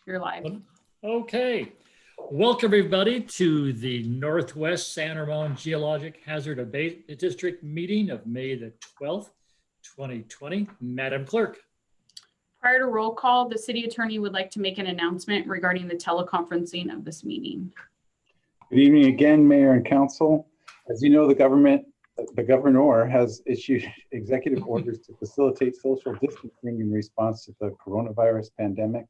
You're live. Okay. Welcome everybody to the Northwest San Ramon Geologic Hazard Abatement District meeting of May the 12th, 2020. Madam Clerk. Prior to roll call, the city attorney would like to make an announcement regarding the teleconferencing of this meeting. Good evening again, Mayor and Council. As you know, the governor has issued executive orders to facilitate social distancing in response to the coronavirus pandemic.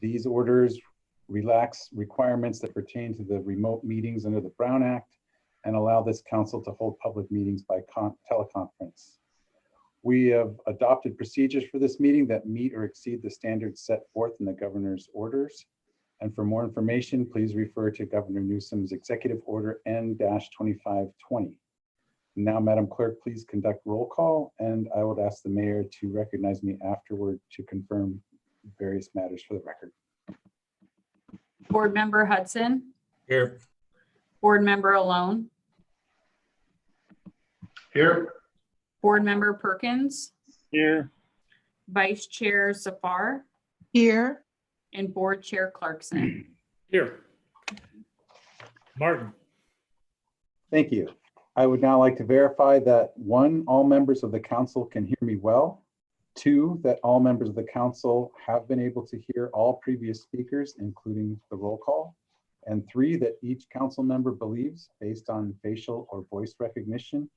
These orders relax requirements that pertain to the remote meetings under the Brown Act and allow this council to hold public meetings by teleconference. We have adopted procedures for this meeting that meet or exceed the standards set forth in the governor's orders. And for more information, please refer to Governor Newsom's Executive Order N-2520. Now, Madam Clerk, please conduct roll call, and I would ask the mayor to recognize me afterward to confirm various matters for the record. Board Member Hudson. Here. Board Member Alone. Here. Board Member Perkins. Here. Vice Chair Safar. Here. And Board Chair Clarkson. Here. Martin. Thank you. I would now like to verify that 1, all members of the council can hear me well. 2, that all members of the council have been able to hear all previous speakers, including the roll call. And 3, that each council member believes, based on facial or voice recognition,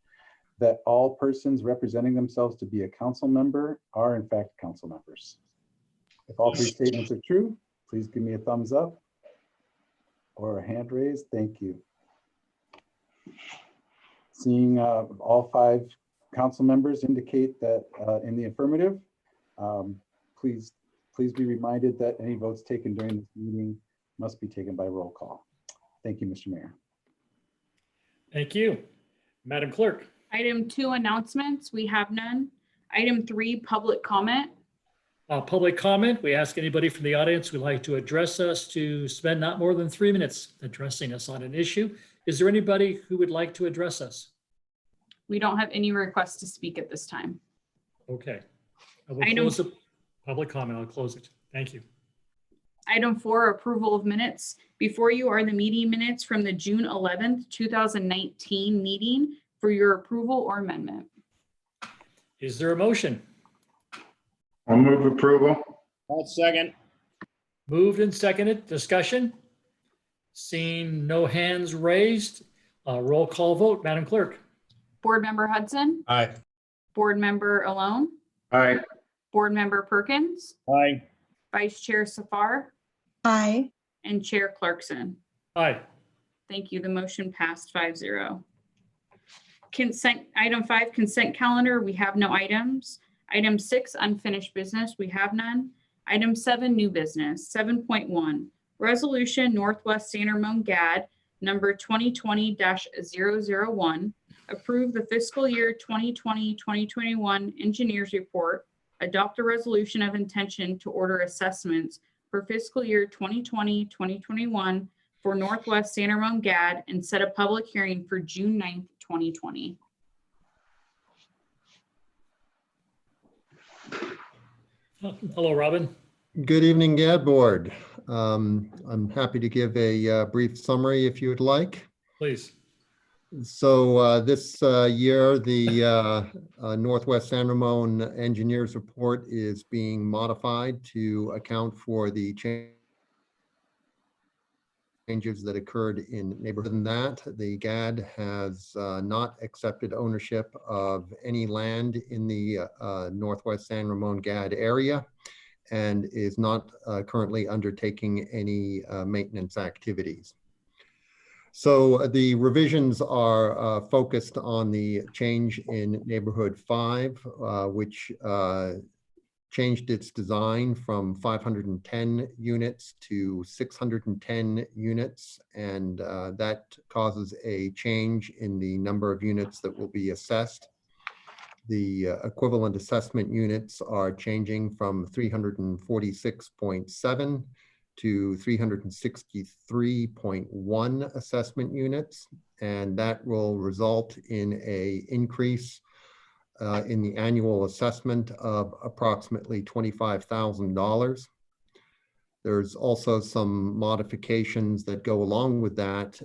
that all persons representing themselves to be a council member are in fact council members. If all 3 statements are true, please give me a thumbs up or a hand raised. Thank you. Seeing all 5 council members indicate that in the affirmative, please be reminded that any votes taken during this meeting must be taken by roll call. Thank you, Mr. Mayor. Thank you. Madam Clerk. Item 2, announcements. We have none. Item 3, public comment. Public comment. We ask anybody from the audience who'd like to address us to spend not more than 3 minutes addressing us on an issue. Is there anybody who would like to address us? We don't have any requests to speak at this time. Okay. I will close the public comment. I'll close it. Thank you. Item 4, approval of minutes. Before you are the meeting minutes from the June 11th, 2019 meeting for your approval or amendment. Is there a motion? I'll move approval. I'll second. Moved and seconded. Discussion? Seeing no hands raised, roll call vote. Madam Clerk. Board Member Hudson. Aye. Board Member Alone. Aye. Board Member Perkins. Aye. Vice Chair Safar. Aye. And Chair Clarkson. Aye. Thank you. The motion passed 5-0. Consent, item 5, consent calendar. We have no items. Item 6, unfinished business. We have none. Item 7, new business. 7.1, resolution Northwest San Ramon GHAD number 2020-001. Approve the fiscal year 2020-2021 engineers report. Adopt a resolution of intention to order assessments for fiscal year 2020-2021 for Northwest San Ramon GHAD and set a public hearing for June 9th, 2020. Hello, Robin. Good evening, GHAD Board. I'm happy to give a brief summary if you would like. Please. So this year, the Northwest San Ramon Engineers Report is being modified to account for the changes that occurred in neighborhood. Than that, the GHAD has not accepted ownership of any land in the Northwest San Ramon GHAD area and is not currently undertaking any maintenance activities. So the revisions are focused on the change in neighborhood 5, which changed its design from 510 units to 610 units, and that causes a change in the number of units that will be assessed. The equivalent assessment units are changing from 346.7 to 363.1 assessment units, and that will result in an increase in the annual assessment of approximately $25,000. There's also some modifications that go along with that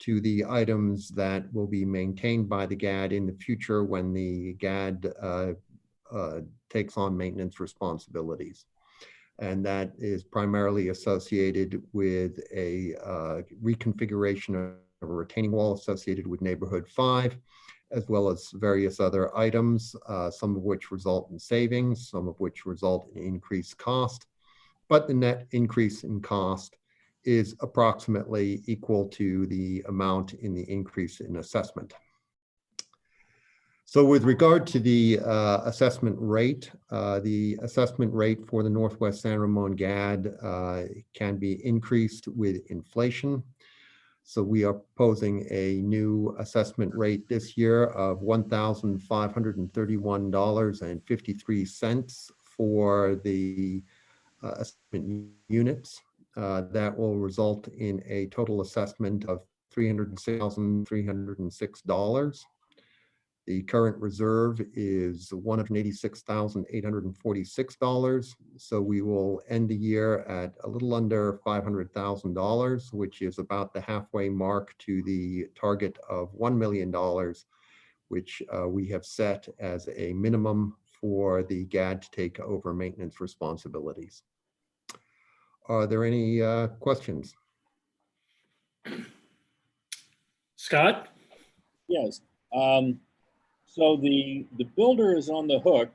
to the items that will be maintained by the GHAD in the future when the GHAD takes on maintenance responsibilities. And that is primarily associated with a reconfiguration of a retaining wall associated with neighborhood 5, as well as various other items, some of which result in savings, some of which result in increased cost. But the net increase in cost is approximately equal to the amount in the increase in assessment. So with regard to the assessment rate for the Northwest San Ramon GHAD can be increased with inflation. So we are proposing a new assessment rate this year of $1,531.53 for the assessment units. That will result in a total assessment of $306,306. The current reserve is $186,846. So we will end the year at a little under $500,000, which is about the halfway mark to the target of $1 million, which we have set as a minimum for the GHAD to take over maintenance responsibilities. Are there any questions? Scott? Yes. So the builder is on the hook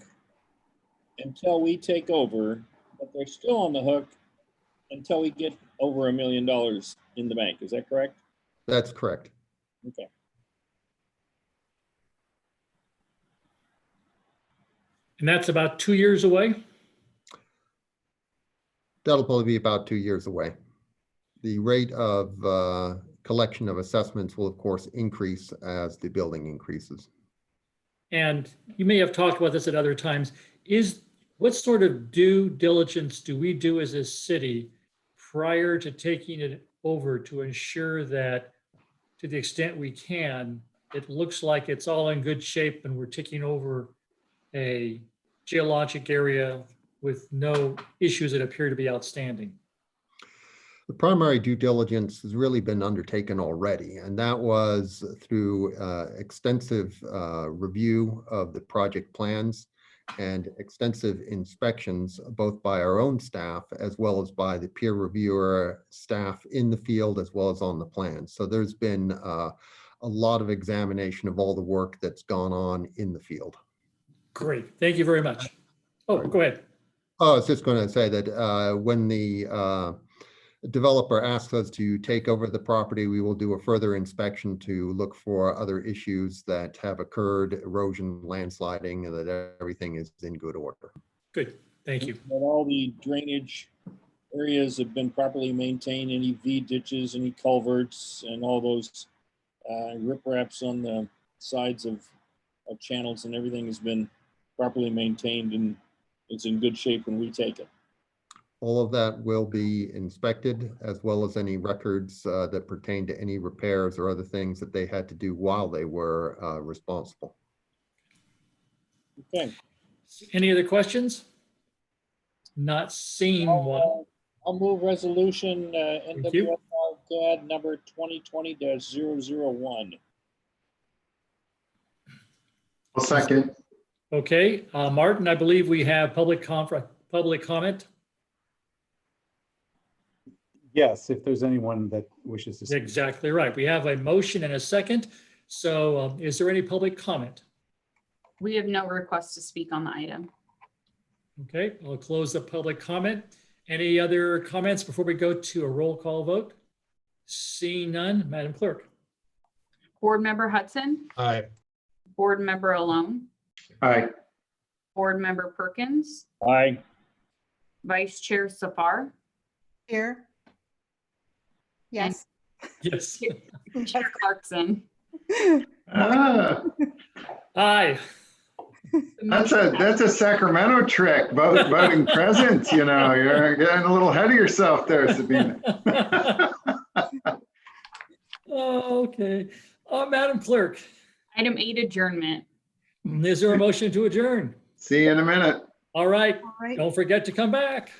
until we take over, but they're still on the hook until we get over $1 million in the bank. Is that correct? That's correct. Okay. And that's about 2 years away? That'll probably be about 2 years away. The rate of collection of assessments will, of course, increase as the building increases. And you may have talked about this at other times. What sort of due diligence do we do as a city prior to taking it over to ensure that, to the extent we can, it looks like it's all in good shape and we're taking over a geologic area with no issues that appear to be outstanding? The primary due diligence has really been undertaken already, and that was through extensive review of the project plans and extensive inspections, both by our own staff as well as by the peer reviewer staff in the field as well as on the plan. So there's been a lot of examination of all the work that's gone on in the field. Great, thank you very much. Oh, go ahead. Oh, I was just going to say that when the developer asks us to take over the property, we will do a further inspection to look for other issues that have occurred, erosion, landsliding, and that everything is in good order. Good, thank you. That all the drainage areas have been properly maintained, any V ditches, any culverts, and all those ripraps on the sides of channels, and everything has been properly maintained and it's in good shape when we take it. All of that will be inspected, as well as any records that pertain to any repairs or other things that they had to do while they were responsible. Okay. Any other questions? Not seeing one. I'll move resolution Thank you. NWSR GHAD number 2020-001. I'll second. Okay, Martin, I believe we have public comment. Yes, if there's anyone that wishes to speak. Exactly right. We have a motion and a second. So is there any public comment? We have no request to speak on the item. Okay, I'll close the public comment. Any other comments before we go to a roll call vote? Seeing none, Madam Clerk. Board Member Hudson, Aye. Board Member Alone, Aye. Board Member Perkins, Aye. Vice Chair Safar, Here. Yes. Yes. Chair Clarkson. Ah, Aye. that's a Sacramento trick, voting presents, you know, you're getting a little ahead of yourself there, Sabina. Okay. Madam Clerk, Item 8, adjournment. is there a motion to adjourn? See you in a minute. All right. All right. Don't forget to come back.